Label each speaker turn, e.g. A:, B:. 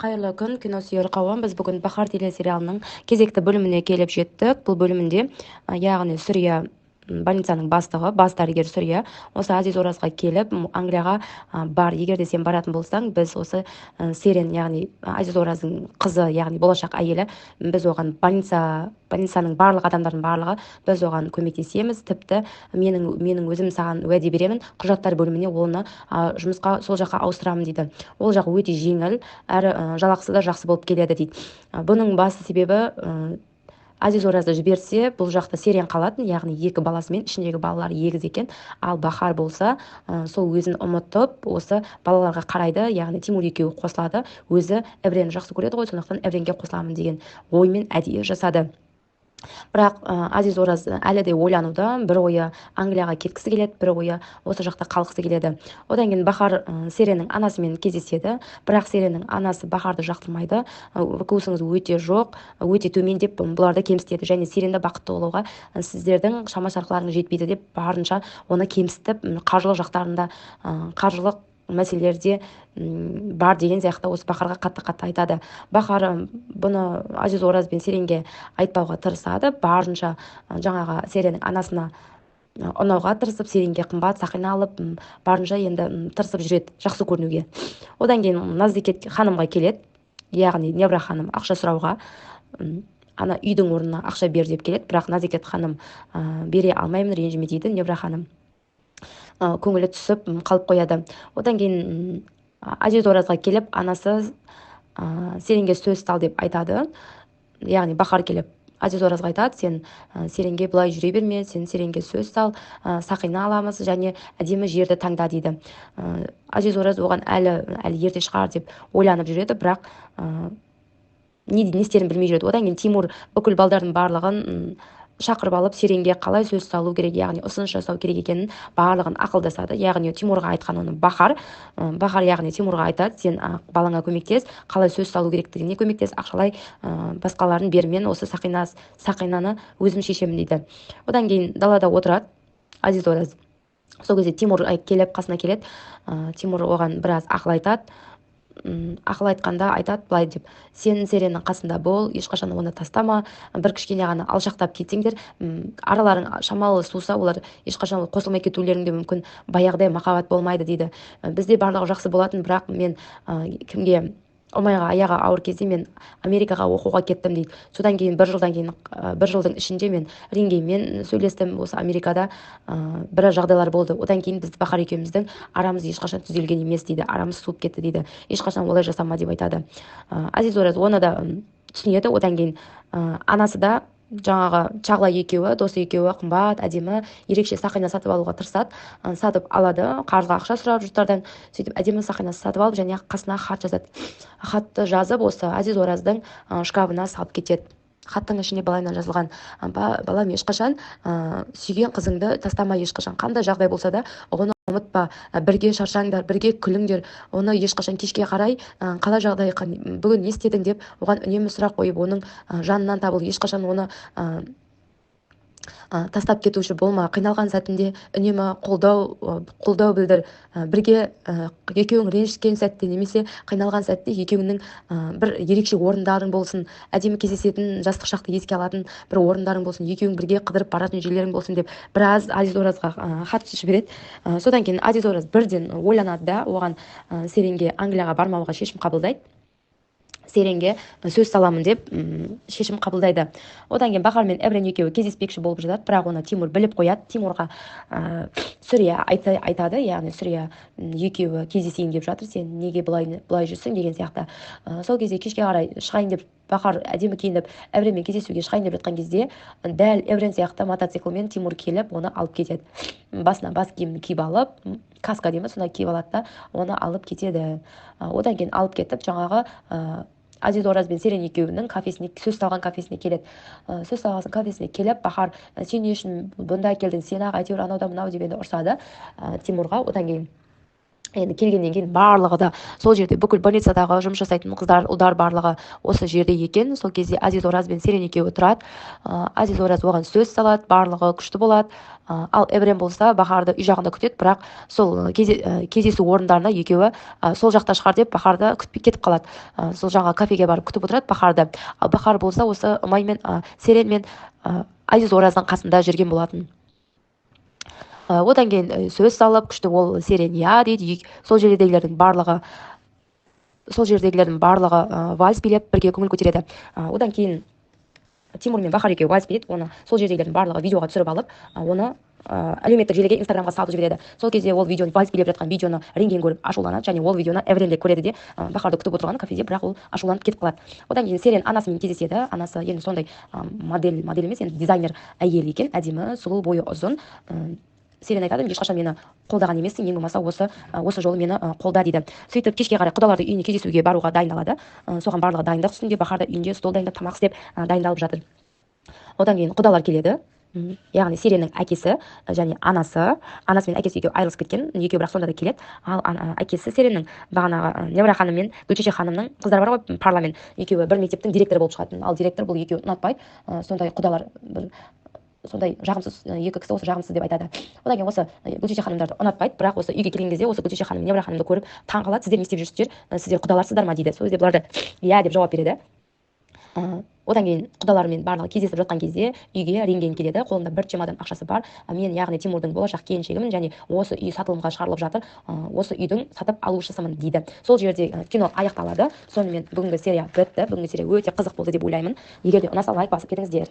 A: Қайырлы күн, киносүйер қауым. Біз бүгін Бахар телесериалының кезекті бөліміне келіп жеттік. Бұл бөлімінде яғни Сүрия больницаның бастығы, бас дәрігер Сүрия осы Азиз Оразға келіп Англияға бар, егер де сен баратын болсаң, біз осы Серен, яғни Азиз Ораздың қызы, яғни болашақ әйелі, біз оған больницаның барлық адамдардың барлығы біз оған көмектесеміз. Тіпті менің өзім саған уәде беремін, құжаттар бөліміне оны жұмысқа сол жаққа ауыстырамын дейді. Ол жағы өте жеңіл әрі жалақысы да жақсы болып келеді дейді. Бұның басты себебі Азиз Оразды жіберсе, бұл жақта Серен қалатын, яғни 2 баласымен, ішіндегі балалары 2 екен. Ал Бахар болса, сол өзін ұмытып, осы балаларға қарайды, яғни Тимур екеуі қосылады. Өзі Эвренді жақсы көреді ғой, сондықтан Эвренге қосыламын деген оймен әдейі жасады. Бірақ Азиз Ораз әлі де ойлануда, бір ойы Англияға кеткісі келеді, бір ойы осы жақта қалғысы келеді. Одан кейін Бахар Сереннің анасымен кездеседі, бірақ Сереннің анасы Бахарды жақтырмайды. Вкусыңыз өте жоқ, өте төмен деп бұларды кемсітеді, және Серенді бақытты болуға сіздердің шама-шарқыларыңыз жетпейді деп барынша оны кемсітіп, қаржылық жақтарында, қаржылық мәселелерде бар деген сияқты осы Бахарға қатты айтады. Бахар бұны Азиз Ораз бен Серенге айтпауға тырысады, барынша жаңағы Сереннің анасына ұнауға тырысып, Серенге қымбат сақина алып, барынша енді тырысып жүреді жақсы көрінуге. Одан кейін Наздикет ханымға келеді, яғни Невра ханым ақша сұрауға, ана үйдің орнына ақша бер деп келеді, бірақ Наздикет ханым бере алмаймын, ренжіме дейді. Невра ханым көңілі түсіп қалып қояды. Одан кейін Азиз Оразға келіп, анасы Серенге сөз сал деп айтады. Яғни Бахар келіп Азиз Оразға айтады, сен Серенге бұлай жүре берме, сен Серенге сөз сал, сақина аламыз және әдемі жерді таңда дейді. Азиз Ораз оған әлі ерте шығар деп ойланып жүреді, бірақ не істерін білмей жүреді. Одан кейін Тимур бүкіл балдардың барлығын шақырып алып, Серенге қалай сөз салу керек, яғни ұсыныс жасау керек екенін барлығын ақылдасады. Яғни Тимурға айтқан оны Бахар яғни Тимурға айтады, сен балаңа көмектес, қалай сөз салу керектігіне көмектес, ақшалай басқаларын бер, мен осы сақинаны өзім шешемін дейді. Одан кейін далада отырады Азиз Ораз. Сол кезде Тимур келіп қасына келеді. Тимур оған біраз ақыл айтады. Ақыл айтқанда айтады былай деп: сен Сереннің қасында бол, ешқашан оны тастама, бір кішкене ғана алшақтап кетсеңдер, араларың шамалы суса, олар ешқашан қосылмай кетулерің де мүмкін, баяғыдай махаббат болмайды дейді. Бізде барлығы жақсы болатын, бірақ мен кімге Омайға аяғы ауыр кезде мен Америкаға оқуға кеттім дейді. Содан кейін бір жылдың ішінде мен Рингеймен сөйлестім, осы Америкада біраз жағдайлар болды. Одан кейін біз Бахар екеуміздің арамыз ешқашан түзелген емес дейді, арамыз суып кетті дейді. Ешқашан олай жасама деп айтады. Азиз Ораз оны да түсінеді. Одан кейін анасы да жаңағы Чағла екеуі, досы екеуі қымбат, әдемі, ерекше сақина сатып алуға тырысады. Сатып алады, қарызға ақша сұрап жұрттардан, сөйтіп әдемі сақина сатып алып, және қасына хат жазады. Хатты жазып, осы Азиз Ораздың шкафына салып кетеді. Хаттың ішінде былайынан жазылған: балам, ешқашан сүйген қызыңды тастама, ешқашан қандай жағдай болса да оны ұмытпа, бірге шаршаңдар, бірге күліңдер, оны ешқашан кешке қарай қалай жағдай, бүгін не істедің деп оған үнемі сұрақ қойып, оның жанынан табыл, ешқашан оны тастап кетуші болма, қиналған сәтінде үнемі қолдау білдір, бірге екеуің ренжіскен сәтте немесе қиналған сәтте екеуіңнің бір ерекше орындарың болсын, әдемі кездесетін, жастық шақты еске алатын бір орындарың болсын, екеуің бірге қыдырып баратын жерлерің болсын деп біраз Азиз Оразға хат жібереді. Содан кейін Азиз Ораз бірден ойланады да оған Серенге Англияға бармауға шешім қабылдайды. Серенге сөз саламын деп шешім қабылдайды. Одан кейін Бахар мен Эврен екеуі кездеспекші болып жатады, бірақ оны Тимур біліп қояды. Тимурға Сүрия айтады, яғни Сүрия екеуі кездесейін деп жатыр, сен неге бұлай жүрсің деген сияқты. Сол кезде кешке қарай шығайын деп Бахар әдемі киініп Эвренмен кездесуге шығайын деп жатқан кезде, дәл Эврен сияқты мотоциклмен Тимур келіп оны алып кетеді. Басына бас киімін киіп алып, каска дейміз, сонда киіп алады да оны алып кетеді. Одан кейін алып кетіп жаңағы Азиз Ораз бен Серен екеуінің кафесіне, сөз салған кафесіне келеді. Сөз салған кафесіне келіп, Бахар сен не үшін бұнда келдің, сен әйтеуір анау да мынау деп енді ұрсады Тимурға. Одан кейін енді келгеннен кейін барлығы да сол жерде, бүкіл больницадағы жұмыс жасайтын қыздар, ұлдар барлығы осы жерде екен. Сол кезде Азиз Ораз бен Серен екеуі тұрады. Азиз Ораз оған сөз салады, барлығы күшті болады. Ал Эврем болса Бахарды үй жағында күтеді, бірақ сол кездесу орындарына екеуі сол жақта шығар деп Бахарды күтпей кетіп қалады. Сол жаңа кафеге барып күтіп отырады Бахарды. Ал Бахар болса осы Умай мен Серен мен Азиз Ораздың қасында жүрген болатын. Одан кейін сөз салып, күшті ол Серен иә дейді. Сол жердегілердің барлығы вальс билеп бірге көңіл көтереді. Одан кейін Тимур мен Бахар екеуі вальс билейді. Оны сол жердегілердің барлығы видеоға түсіріп алып, оны әлеуметтік желіге, инстаграмға салып жібереді. Сол кезде ол видеоны, вальс билеп жатқан видеоны Ренген көріп ашуланады, және ол видеоны Эврем де көреді де Бахарды күтіп отырған кафеде, бірақ ол ашуланып кетіп қалады. Одан кейін Серен анасымен кездеседі. Анасы енді сондай модель емес, енді дизайнер әйел екен, әдемі, сұлу, бойы ұзын. Серен айтады, ешқашан мені қолдаған емессің, ең болмаса осы жолы мені қолда дейді. Сөйтіп кешке қарай құдалардың үйіне кездесуге баруға дайындалады. Соған барлығы дайындық үстінде, Бахар да үйінде стол дайындап, тамақ істеп дайындалып жатыр. Одан кейін құдалар келеді. Яғни Сереннің әкесі және анасы мен әкесі екеуі айырылысып кеткен, екеуі бірақ сонда да келеді. Ал әкесі Сереннің бағанағы Немра ханым мен Гүлчеше ханымның қыздары бар ғой, парламент, екеуі бір мектептің директоры болып шығатын. Ал директор бұл екеуін ұнатпайды. Сондай құдалар сондай жағымсыз екі кісі, осы жағымсыз деп айтады. Одан кейін осы Гүлчеше ханымдарды ұнатпайды, бірақ осы үйге келген кезде осы Гүлчеше ханым Немра ханымды көріп таң қалады. Сіздер не істеп жүрсіздер, сіздер құдаларсыздар ма дейді. Сол кезде бұлар да иә деп жауап береді. Одан кейін құдалармен барлығы кездесіп жатқан кезде үйге Ренген келеді. Қолында бір чемодан ақшасы бар. Мен яғни Тимурдың болашақ келіншегімін, және осы үй сатылымға шығарылып жатыр. Осы үйдің сатып алушысымын дейді. Сол жерде кино аяқталады. Сонымен бүгінгі серия бітті. Бүгінгі серия өте қызық болды деп ойлаймын. Егер де ұнаса лайк басып кетіңіздер.